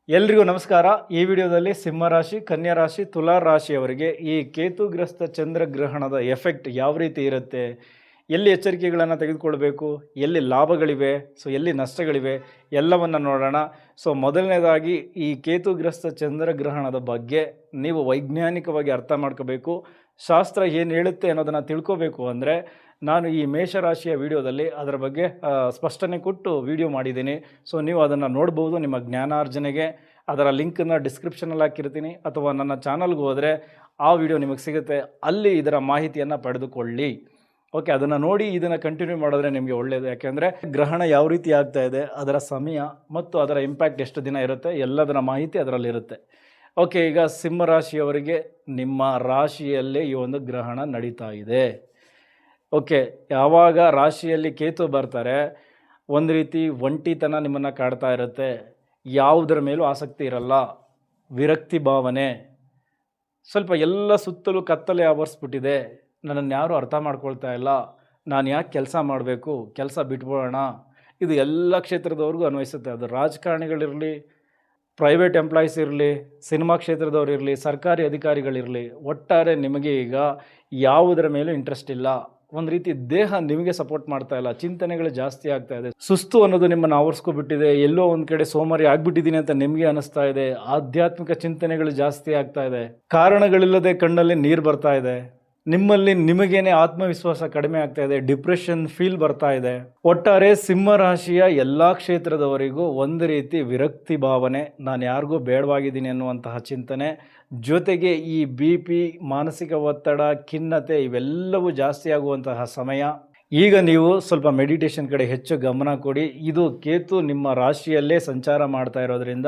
ಎಲ್ರಿಗೂ ನಮಸ್ಕಾರ. ಈ ವಿಡಿಯೋದಲ್ಲಿ ಸಿಂಹ ರಾಶಿ, ಕನ್ಯಾ ರಾಶಿ, ತುಲಾ ರಾಶಿಯವರಿಗೆ ಈ ಕೇತುಗ್ರಸ್ತ ಚಂದ್ರಗ್ರಹಣದ ಎಫೆಕ್ಟ್ ಯಾವ ರೀತಿ ಇರುತ್ತೆ, ಎಲ್ಲಿ ಎಚ್ಚರಿಕೆಗಳನ್ನು ತೆಗೆದುಕೊಳ್ಬೇಕು, ಎಲ್ಲಿ ಲಾಭಗಳಿವೆ, ಎಲ್ಲಿ ನಷ್ಟಗಳಿವೆ ಎಲ್ಲವನ್ನು ನೋಡೋಣ. ಮೊದಲನೇದಾಗಿ ಈ ಕೇತುಗ್ರಸ್ತ ಚಂದ್ರಗ್ರಹಣದ ಬಗ್ಗೆ ನೀವು ವೈಜ್ಞಾನಿಕವಾಗಿ ಅರ್ಥ ಮಾಡ್ಕೋಬೇಕು. ಶಾಸ್ತ್ರ ಏನು ಹೇಳುತ್ತೆ ಅನ್ನೋದನ್ನು ತಿಳ್ಕೋಬೇಕು ಅಂದರೆ ನಾನು ಈ ಮೇಷರಾಶಿಯ ವಿಡಿಯೋದಲ್ಲಿ ಅದರ ಬಗ್ಗೆ ಸ್ಪಷ್ಟನೆ ಕೊಟ್ಟು ವಿಡಿಯೋ ಮಾಡಿದ್ದೀನಿ. ನೀವು ಅದನ್ನು ನೋಡ್ಬೋದು ನಿಮ್ಮ ಜ್ಞಾನಾರ್ಜನೆಗೆ. ಅದರ ಲಿಂಕನ್ನು ಡಿಸ್ಕ್ರಿಪ್ಷನಲ್ಲಿ ಹಾಕಿರ್ತೀನಿ, ಅಥವಾ ನನ್ನ ಚಾನಲ್ಗೆ ಹೋದರೆ ಆ ವಿಡಿಯೋ ನಿಮಗೆ ಸಿಗುತ್ತೆ, ಅಲ್ಲಿ ಇದರ ಮಾಹಿತಿಯನ್ನು ಪಡೆದುಕೊಳ್ಳಿ. ಓಕೆ, ಅದನ್ನು ನೋಡಿ ಇದನ್ನು ಕಂಟಿನ್ಯೂ ಮಾಡಿದ್ರೆ ನಿಮಗೆ ಒಳ್ಳೆಯದು. ಯಾಕೆಂದರೆ ಗ್ರಹಣ ಯಾವ ರೀತಿ ಆಗ್ತಾ ಇದೆ, ಅದರ ಸಮಯ ಮತ್ತು ಅದರ ಇಂಪ್ಯಾಕ್ಟ್ ಎಷ್ಟು ದಿನ ಇರುತ್ತೆ, ಎಲ್ಲದರ ಮಾಹಿತಿ ಅದರಲ್ಲಿರುತ್ತೆ. ಓಕೆ, ಈಗ ಸಿಂಹರಾಶಿಯವರಿಗೆ ನಿಮ್ಮ ರಾಶಿಯಲ್ಲೇ ಈ ಒಂದು ಗ್ರಹಣ ನಡೀತಾ ಇದೆ. ಓಕೆ, ಯಾವಾಗ ರಾಶಿಯಲ್ಲಿ ಕೇತು ಬರ್ತಾರೆ ಒಂದು ರೀತಿ ಒಂಟಿತನ ನಿಮ್ಮನ್ನು ಕಾಡ್ತಾ ಇರುತ್ತೆ. ಯಾವುದರ ಮೇಲೂ ಆಸಕ್ತಿ ಇರಲ್ಲ, ವಿರಕ್ತಿ ಭಾವನೆ, ಸ್ವಲ್ಪ ಎಲ್ಲ ಸುತ್ತಲೂ ಕತ್ತಲೆ ಆವರಿಸ್ಬಿಟ್ಟಿದೆ. ನನ್ನನ್ನು ಯಾರೂ ಅರ್ಥ ಮಾಡ್ಕೊಳ್ತಾ ಇಲ್ಲ, ನಾನು ಯಾಕೆ ಕೆಲಸ ಮಾಡಬೇಕು, ಕೆಲಸ ಬಿಟ್ಬಿಡೋಣ. ಇದು ಎಲ್ಲ ಕ್ಷೇತ್ರದವ್ರಿಗೂ ಅನ್ವಯಿಸುತ್ತೆ. ಅದು ರಾಜಕಾರಣಿಗಳಿರಲಿ, ಪ್ರೈವೇಟ್ ಎಂಪ್ಲಾಯೀಸ್ ಇರಲಿ, ಸಿನಿಮಾ ಕ್ಷೇತ್ರದವ್ರು ಇರಲಿ, ಸರ್ಕಾರಿ ಅಧಿಕಾರಿಗಳಿರಲಿ, ಒಟ್ಟಾರೆ ನಿಮಗೆ ಈಗ ಯಾವುದರ ಮೇಲೂ ಇಂಟ್ರೆಸ್ಟ್ ಇಲ್ಲ. ಒಂದು ರೀತಿ ದೇಹ ನಿಮಗೆ ಸಪೋರ್ಟ್ ಮಾಡ್ತಾ ಇಲ್ಲ, ಚಿಂತನೆಗಳು ಜಾಸ್ತಿ ಆಗ್ತಾ ಇದೆ, ಸುಸ್ತು ಅನ್ನೋದು ನಿಮ್ಮನ್ನು ಆವರಿಸ್ಕೊಬಿಟ್ಟಿದೆ, ಎಲ್ಲೋ ಒಂದು ಕಡೆ ಸೋಮಾರಿ ಆಗ್ಬಿಟ್ಟಿದ್ದೀನಿ ಅಂತ ನಿಮಗೆ ಅನಿಸ್ತಾ ಇದೆ, ಆಧ್ಯಾತ್ಮಿಕ ಚಿಂತನೆಗಳು ಜಾಸ್ತಿ ಆಗ್ತಾ ಇದೆ, ಕಾರಣಗಳಿಲ್ಲದೆ ಕಣ್ಣಲ್ಲಿ ನೀರು ಬರ್ತಾ ಇದೆ, ನಿಮ್ಮಲ್ಲಿ ನಿಮಗೇನೆ ಆತ್ಮವಿಶ್ವಾಸ ಕಡಿಮೆ ಆಗ್ತಾ ಇದೆ, ಡಿಪ್ರೆಷನ್ ಫೀಲ್ ಬರ್ತಾ ಇದೆ. ಒಟ್ಟಾರೆ ಸಿಂಹರಾಶಿಯ ಎಲ್ಲ ಕ್ಷೇತ್ರದವರಿಗೂ ಒಂದು ರೀತಿ ವಿರಕ್ತಿ ಭಾವನೆ, ನಾನು ಯಾರಿಗೂ ಬೇಡವಾಗಿದ್ದೀನಿ ಅನ್ನುವಂತಹ ಚಿಂತನೆ, ಜೊತೆಗೆ ಈ BP, ಮಾನಸಿಕ ಒತ್ತಡ, ಖಿನ್ನತೆ ಇವೆಲ್ಲವೂ ಜಾಸ್ತಿ ಆಗುವಂತಹ ಸಮಯ. ಈಗ ನೀವು ಸ್ವಲ್ಪ ಮೆಡಿಟೇಷನ್ ಕಡೆ ಹೆಚ್ಚು ಗಮನ ಕೊಡಿ. ಇದು ಕೇತು ನಿಮ್ಮ ರಾಶಿಯಲ್ಲೇ ಸಂಚಾರ ಮಾಡ್ತಾ ಇರೋದ್ರಿಂದ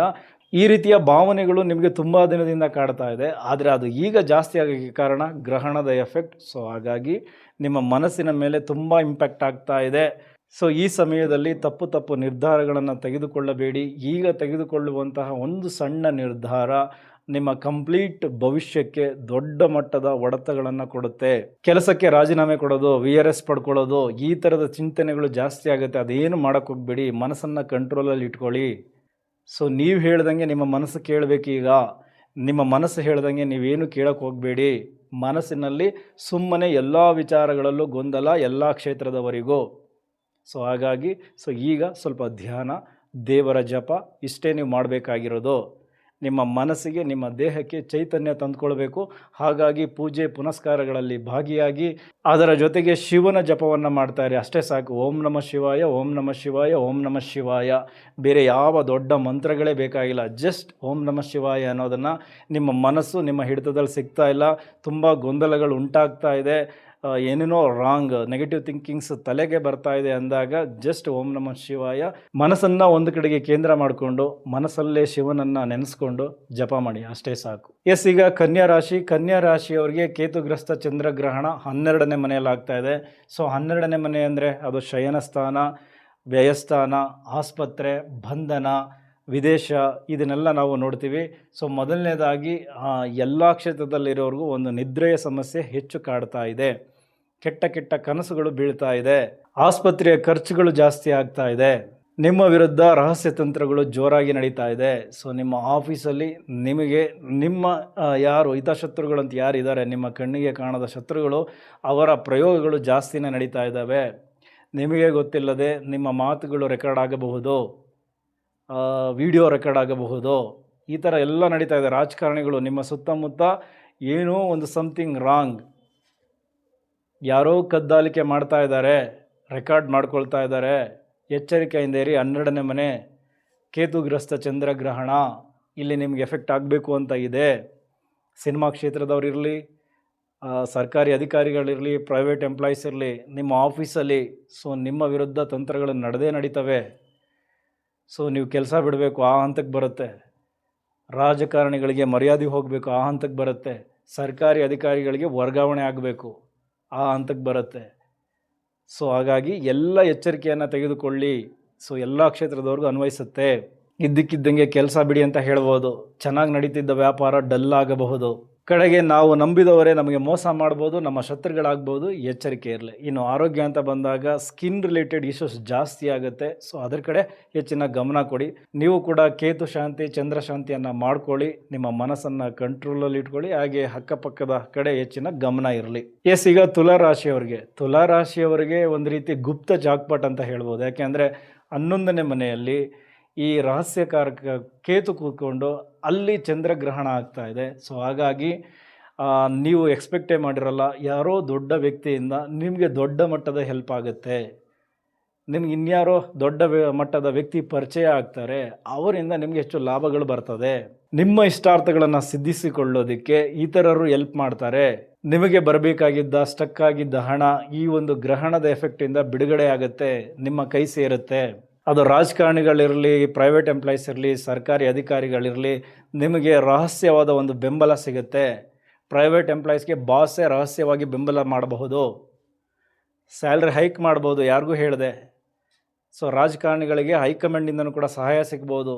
ಈ ರೀತಿಯ ಭಾವನೆಗಳು ನಿಮಗೆ ತುಂಬ ದಿನದಿಂದ ಕಾಡ್ತಾ ಇದೆ. ಆದರೆ ಅದು ಈಗ ಜಾಸ್ತಿ ಆಗೋಕ್ಕೆ ಕಾರಣ ಗ್ರಹಣದ ಎಫೆಕ್ಟ್. ಹಾಗಾಗಿ ನಿಮ್ಮ ಮನಸ್ಸಿನ ಮೇಲೆ ತುಂಬ ಇಂಪ್ಯಾಕ್ಟ್ ಆಗ್ತಾ ಇದೆ. ಈ ಸಮಯದಲ್ಲಿ ತಪ್ಪು ನಿರ್ಧಾರಗಳನ್ನು ತೆಗೆದುಕೊಳ್ಳಬೇಡಿ. ಈಗ ತೆಗೆದುಕೊಳ್ಳುವಂತಹ ಒಂದು ಸಣ್ಣ ನಿರ್ಧಾರ ನಿಮ್ಮ ಕಂಪ್ಲೀಟ್ ಭವಿಷ್ಯಕ್ಕೆ ದೊಡ್ಡ ಮಟ್ಟದ ಹೊಡೆತಗಳನ್ನು ಕೊಡುತ್ತೆ. ಕೆಲಸಕ್ಕೆ ರಾಜೀನಾಮೆ ಕೊಡೋದು, VRS ಪಡ್ಕೊಳ್ಳೋದು, ಈ ಥರದ ಚಿಂತನೆಗಳು ಜಾಸ್ತಿ ಆಗುತ್ತೆ. ಅದೇನು ಮಾಡೋಕ್ಕೆ ಹೋಗ್ಬೇಡಿ, ಮನಸ್ಸನ್ನು ಕಂಟ್ರೋಲಲ್ಲಿ ಇಟ್ಕೊಳ್ಳಿ. ನೀವು ಹೇಳ್ದಂಗೆ ನಿಮ್ಮ ಮನಸ್ಸು ಕೇಳಬೇಕು. ಈಗ ನಿಮ್ಮ ಮನಸ್ಸು ಹೇಳ್ದಂಗೆ ನೀವೇನು ಕೇಳೋಕ್ಕೆ ಹೋಗಬೇಡಿ. ಮನಸ್ಸಿನಲ್ಲಿ ಸುಮ್ಮನೆ ಎಲ್ಲ ವಿಚಾರಗಳಲ್ಲೂ ಗೊಂದಲ, ಎಲ್ಲ ಕ್ಷೇತ್ರದವರಿಗೂ. ಹಾಗಾಗಿ ಈಗ ಸ್ವಲ್ಪ ಧ್ಯಾನ, ದೇವರ ಜಪ, ಇಷ್ಟೇ ನೀವು ಮಾಡಬೇಕಾಗಿರೋದು. ನಿಮ್ಮ ಮನಸ್ಸಿಗೆ, ನಿಮ್ಮ ದೇಹಕ್ಕೆ ಚೈತನ್ಯ ತಂದುಕೊಳ್ಬೇಕು. ಹಾಗಾಗಿ ಪೂಜೆ ಪುನಸ್ಕಾರಗಳಲ್ಲಿ ಭಾಗಿಯಾಗಿ ಅದರ ಜೊತೆಗೆ ಶಿವನ ಜಪವನ್ನು ಮಾಡ್ತಾರೆ, ಅಷ್ಟೇ ಸಾಕು. ಓಂ ನಮಃ ಶಿವಾಯ, ಓಂ ನಮಃ ಶಿವಾಯ, ಓಂ ನಮಃ ಶಿವಾಯ. ಬೇರೆ ಯಾವ ದೊಡ್ಡ ಮಂತ್ರಗಳೇ ಬೇಕಾಗಿಲ್ಲ. ಜಸ್ಟ್ ಓಂ ನಮಃ ಶಿವಾಯ ಅನ್ನೋದನ್ನು ನಿಮ್ಮ ಮನಸ್ಸು ನಿಮ್ಮ ಹಿಡಿತದಲ್ಲಿ ಸಿಗ್ತಾ ಇಲ್ಲ, ತುಂಬ ಗೊಂದಲಗಳು ಉಂಟಾಗ್ತಾ ಇದೆ, ಏನೇನೋ ರಾಂಗ್ ನೆಗೆಟಿವ್ ಥಿಂಕಿಂಗ್ಸ್ ತಲೆಗೆ ಬರ್ತಾ ಇದೆ ಅಂದಾಗ ಜಸ್ಟ್ ಓಂ ನಮಃ ಶಿವಾಯ ಮನಸ್ಸನ್ನು ಒಂದು ಕಡೆಗೆ ಕೇಂದ್ರ ಮಾಡಿಕೊಂಡು ಮನಸ್ಸಲ್ಲೇ ಶಿವನನ್ನು ನೆನೆಸ್ಕೊಂಡು ಜಪ ಮಾಡಿ, ಅಷ್ಟೇ ಸಾಕು. ಈಗ ಕನ್ಯಾ ರಾಶಿಯವರಿಗೆ ಕೇತುಗ್ರಸ್ತ ಚಂದ್ರಗ್ರಹಣ 12ನೇ ಮನೆಯಲ್ಲಿ ಆಗ್ತಾ ಇದೆ. 12ನೇ ಮನೆ ಅಂದರೆ ಅದು ಶಯನ ಸ್ಥಾನ, ವ್ಯಯಸ್ಥಾನ, ಆಸ್ಪತ್ರೆ, ಬಂಧನ, ವಿದೇಶ, ಇದನ್ನೆಲ್ಲ ನಾವು ನೋಡ್ತೀವಿ. ಮೊದಲನೇದಾಗಿ ಎಲ್ಲ ಕ್ಷೇತ್ರದಲ್ಲಿರೋರಿಗೂ ಒಂದು ನಿದ್ರೆಯ ಸಮಸ್ಯೆ ಹೆಚ್ಚು ಕಾಡ್ತಾ ಇದೆ, ಕೆಟ್ಟ ಕನಸುಗಳು ಬೀಳ್ತಾ ಇದೆ, ಆಸ್ಪತ್ರೆಯ ಖರ್ಚುಗಳು ಜಾಸ್ತಿ ಆಗ್ತಾ ಇದೆ, ನಿಮ್ಮ ವಿರುದ್ಧ ರಹಸ್ಯ ತಂತ್ರಗಳು ಜೋರಾಗಿ ನಡೀತಾ ಇದೆ. ನಿಮ್ಮ ಆಫೀಸಲ್ಲಿ ನಿಮಗೆ ನಿಮ್ಮ ಯಾರು ಹಿತಶತ್ರುಗಳು ಅಂತ ಯಾರಿದ್ದಾರೆ, ನಿಮ್ಮ ಕಣ್ಣಿಗೆ ಕಾಣದ ಶತ್ರುಗಳು, ಅವರ ಪ್ರಯೋಗಗಳು ಜಾಸ್ತಿನೇ ನಡೀತಾ ಇದ್ದಾವೆ. ನಿಮಗೆ ಗೊತ್ತಿಲ್ಲದೆ ನಿಮ್ಮ ಮಾತುಗಳು ರೆಕಾರ್ಡ್ ಆಗಬಹುದು, ವಿಡಿಯೋ ರೆಕಾರ್ಡ್ ಆಗಬಹುದು, ಈ ಥರ ಎಲ್ಲ ನಡೀತಾ ಇದೆ. ರಾಜಕಾರಣಿಗಳು ನಿಮ್ಮ ಸುತ್ತಮುತ್ತ ಏನೋ ಒಂದು ಸಮಥಿಂಗ್ ರಾಂಗ್, ಯಾರೋ ಕದ್ದಾಲಿಕೆ ಮಾಡ್ತಾ ಇದ್ದಾರೆ, ರೆಕಾರ್ಡ್ ಮಾಡ್ಕೊಳ್ತಾ ಇದ್ದಾರೆ. ಎಚ್ಚರಿಕೆಯಿಂದ ಇರಿ. 12ನೇ ಮನೆ ಕೇತುಗ್ರಸ್ತ ಚಂದ್ರಗ್ರಹಣ ಇಲ್ಲಿ ನಿಮ್ಗೆ ಎಫೆಕ್ಟ್ ಆಗಬೇಕು ಅಂತ ಇದೆ. ಸಿನಿಮಾ ಕ್ಷೇತ್ರದವ್ರಿರಲಿ, ಸರ್ಕಾರಿ ಅಧಿಕಾರಿಗಳಿರಲಿ, ಪ್ರೈವೇಟ್ ಎಂಪ್ಲಾಯೀಸ್ ಇರಲಿ, ನಿಮ್ಮ ಆಫೀಸಲ್ಲಿ ನಿಮ್ಮ ವಿರುದ್ಧ ತಂತ್ರಗಳು ನಡೀತವೆ. ನೀವು ಕೆಲಸ ಬಿಡಬೇಕು, ಆ ಹಂತಕ್ಕೆ ಬರುತ್ತೆ. ರಾಜಕಾರಣಿಗಳಿಗೆ ಮರ್ಯಾದೆ ಹೋಗಬೇಕು, ಆ ಹಂತಕ್ಕೆ ಬರುತ್ತೆ. ಸರ್ಕಾರಿ ಅಧಿಕಾರಿಗಳಿಗೆ ವರ್ಗಾವಣೆ ಆಗಬೇಕು, ಆ ಹಂತಕ್ಕೆ ಬರುತ್ತೆ. ಹಾಗಾಗಿ ಎಲ್ಲ ಎಚ್ಚರಿಕೆಯನ್ನು ತೆಗೆದುಕೊಳ್ಳಿ. ಎಲ್ಲ ಕ್ಷೇತ್ರದವ್ರಿಗೂ ಅನ್ವಯಿಸುತ್ತೆ. ಇದ್ದಕ್ಕಿದ್ದಂಗೆ ಕೆಲಸ ಬಿಡಿ ಅಂತ ಹೇಳ್ಬೋದು. ಚೆನ್ನಾಗಿ ನಡೀತಿದ್ದ ವ್ಯಾಪಾರ ಡಲ್ ಆಗಬಹುದು, ಕಡೆಗೆ ನಾವು ನಂಬಿದವರೇ ನಮಗೆ ಮೋಸ ಮಾಡ್ಬೋದು, ನಮ್ಮ ಶತ್ರುಗಳಾಗ್ಬೋದು, ಎಚ್ಚರಿಕೆ ಇರಲಿ. ಇನ್ನು ಆರೋಗ್ಯ ಅಂತ ಬಂದಾಗ ಸ್ಕಿನ್ ರಿಲೇಟೆಡ್ ಇಶ್ಯೂಸ್ ಜಾಸ್ತಿ ಆಗುತ್ತೆ. ಸೊ ಅದರ ಕಡೆ ಹೆಚ್ಚಿನ ಗಮನ ಕೊಡಿ. ನೀವು ಕೂಡ ಕೇತು ಶಾಂತಿ, ಚಂದ್ರ ಶಾಂತಿಯನ್ನು ಮಾಡ್ಕೊಳ್ಳಿ. ನಿಮ್ಮ ಮನಸ್ಸನ್ನು ಕಂಟ್ರೋಲಲ್ಲಿ ಇಟ್ಕೊಳ್ಳಿ. ಹಾಗೆ ಅಕ್ಕಪಕ್ಕದ ಕಡೆ ಹೆಚ್ಚಿನ ಗಮನ ಇರಲಿ. ಈಗ ತುಲಾರಾಶಿಯವರಿಗೆ ಒಂದು ರೀತಿ ಗುಪ್ತ ಜಾಕ್ಪಾಟ್ ಅಂತ ಹೇಳ್ಬೋದು. ಯಾಕೆಂದರೆ 11ನೇ ಮನೆಯಲ್ಲಿ ಈ ರಹಸ್ಯಕಾರಕ ಕೇತು ಕೂತ್ಕೊಂಡು ಅಲ್ಲಿ ಚಂದ್ರಗ್ರಹಣ ಆಗ್ತಾ ಇದೆ. ಸೊ ಹಾಗಾಗಿ ನೀವು ಎಕ್ಸ್ಪೆಕ್ಟೇ ಮಾಡಿರಲ್ಲ, ಯಾರೋ ದೊಡ್ಡ ವ್ಯಕ್ತಿಯಿಂದ ನಿಮಗೆ ದೊಡ್ಡ ಮಟ್ಟದ ಹೆಲ್ಪ್ ಆಗುತ್ತೆ. ನಿಮ್ಗೆ ಇನ್ಯಾರೋ ದೊಡ್ಡ ಮಟ್ಟದ ವ್ಯಕ್ತಿ ಪರಿಚಯ ಆಗ್ತಾರೆ, ಅವರಿಂದ ನಿಮಗೆ ಹೆಚ್ಚು ಲಾಭಗಳು ಬರ್ತದೆ. ನಿಮ್ಮ ಇಷ್ಟಾರ್ಥಗಳನ್ನು ಸಿದ್ಧಿಸಿಕೊಳ್ಳೋದಕ್ಕೆ ಇತರರು ಹೆಲ್ಪ್ ಮಾಡ್ತಾರೆ. ನಿಮಗೆ ಬರಬೇಕಾಗಿದ್ದ ಸ್ಟಕ್ ಆಗಿದ್ದ ಹಣ ಈ ಒಂದು ಗ್ರಹಣದ ಎಫೆಕ್ಟಿಂದ ಬಿಡುಗಡೆ ಆಗುತ್ತೆ, ನಿಮ್ಮ ಕೈ ಸೇರುತ್ತೆ. ಅದು ರಾಜಕಾರಣಿಗಳಿರಲಿ, ಪ್ರೈವೇಟ್ ಎಂಪ್ಲಾಯೀಸ್ ಇರಲಿ, ಸರ್ಕಾರಿ ಅಧಿಕಾರಿಗಳಿರಲಿ, ನಿಮಗೆ ರಹಸ್ಯವಾದ ಒಂದು ಬೆಂಬಲ ಸಿಗುತ್ತೆ. ಪ್ರೈವೇಟ್ ಎಂಪ್ಲಾಯೀಸ್ಗೆ ಬಾಸೇ ರಹಸ್ಯವಾಗಿ ಬೆಂಬಲ ಮಾಡಬಹುದು, ಸ್ಯಾಲ್ರಿ ಹೈಕ್ ಮಾಡ್ಬೋದು, ಯಾರಿಗೂ ಹೇಳಿದೆ. ಸೊ ರಾಜಕಾರಣಿಗಳಿಗೆ ಹೈಕಮಾಂಡಿಂದನೂ ಕೂಡ ಸಹಾಯ ಸಿಗ್ಬೋದು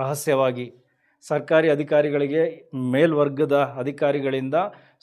ರಹಸ್ಯವಾಗಿ. ಸರ್ಕಾರಿ ಅಧಿಕಾರಿಗಳಿಗೆ ಮೇಲ್ವರ್ಗದ ಅಧಿಕಾರಿಗಳಿಂದ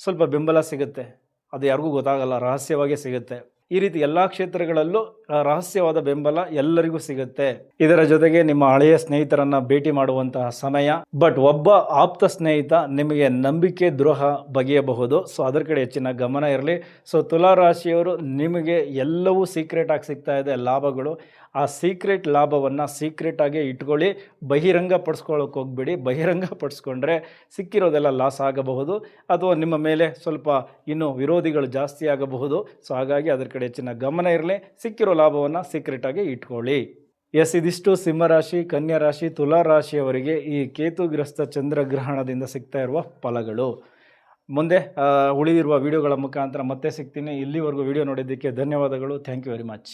ಸ್ವಲ್ಪ ಬೆಂಬಲ ಸಿಗುತ್ತೆ, ಅದು ಯಾರಿಗೂ ಗೊತ್ತಾಗಲ್ಲ, ರಹಸ್ಯವಾಗಿ ಸಿಗುತ್ತೆ. ಈ ರೀತಿ ಎಲ್ಲ ಕ್ಷೇತ್ರಗಳಲ್ಲೂ ರಹಸ್ಯವಾದ ಬೆಂಬಲ ಎಲ್ಲರಿಗೂ ಸಿಗುತ್ತೆ. ಇದರ ಜೊತೆಗೆ ನಿಮ್ಮ ಹಳೆಯ ಸ್ನೇಹಿತರನ್ನ ಭೇಟಿ ಮಾಡುವಂತಹ ಸಮಯ. ಬಟ್ ಒಬ್ಬ ಆಪ್ತ ಸ್ನೇಹಿತ ನಿಮಗೆ ನಂಬಿಕೆ ದ್ರೋಹ ಬಗೆಯಬಹುದು. ಸೊ ಅದರ ಕಡೆ ಹೆಚ್ಚಿನ ಗಮನ ಇರಲಿ. ಸೊ ತುಲಾರಾಶಿಯವರು ನಿಮಗೆ ಎಲ್ಲವೂ ಸೀಕ್ರೆಟ್ ಆಗಿ ಸಿಗ್ತಾ ಇದೆ ಲಾಭಗಳು. ಆ ಸೀಕ್ರೆಟ್ ಲಾಭವನ್ನು ಸೀಕ್ರೆಟ್ ಆಗಿ ಇಟ್ಕೊಳ್ಳಿ, ಬಹಿರಂಗ ಪಡಿಸ್ಕೊಳ್ಳೋಕೆ ಹೋಗ್ಬೇಡಿ. ಬಹಿರಂಗ ಪಡಿಸ್ಕೊಂಡ್ರೆ ಸಿಕ್ಕಿರೋದೆಲ್ಲ ಲಾಸ್ ಆಗಬಹುದು, ಅಥವಾ ನಿಮ್ಮ ಮೇಲೆ ಸ್ವಲ್ಪ ಇನ್ನೂ ವಿರೋಧಿಗಳು ಜಾಸ್ತಿ ಆಗಬಹುದು. ಸೊ ಹಾಗಾಗಿ ಅದರ ಕಡೆ ಹೆಚ್ಚಿನ ಗಮನ ಇರಲಿ. ಸಿಕ್ಕಿರೋ ಲಾಭವನ್ನು ಸೀಕ್ರೆಟಾಗಿ ಇಟ್ಕೊಳ್ಳಿ. ಇದಿಷ್ಟು ಸಿಂಹರಾಶಿ, ಕನ್ಯಾ ರಾಶಿ, ತುಲಾ ರಾಶಿಯವರಿಗೆ ಈ ಕೇತುಗ್ರಸ್ತ ಚಂದ್ರಗ್ರಹಣದಿಂದ ಸಿಗ್ತಾ ಇರುವ ಫಲಗಳು. ಮುಂದೆ ಉಳಿದಿರುವ ವಿಡಿಯೋಗಳ ಮುಖಾಂತರ ಮತ್ತೆ ಸಿಗ್ತೀನಿ. ಇಲ್ಲಿವರೆಗೂ ವಿಡಿಯೋ ನೋಡಿದ್ದಕ್ಕೆ ಧನ್ಯವಾದಗಳು. Thank you very much.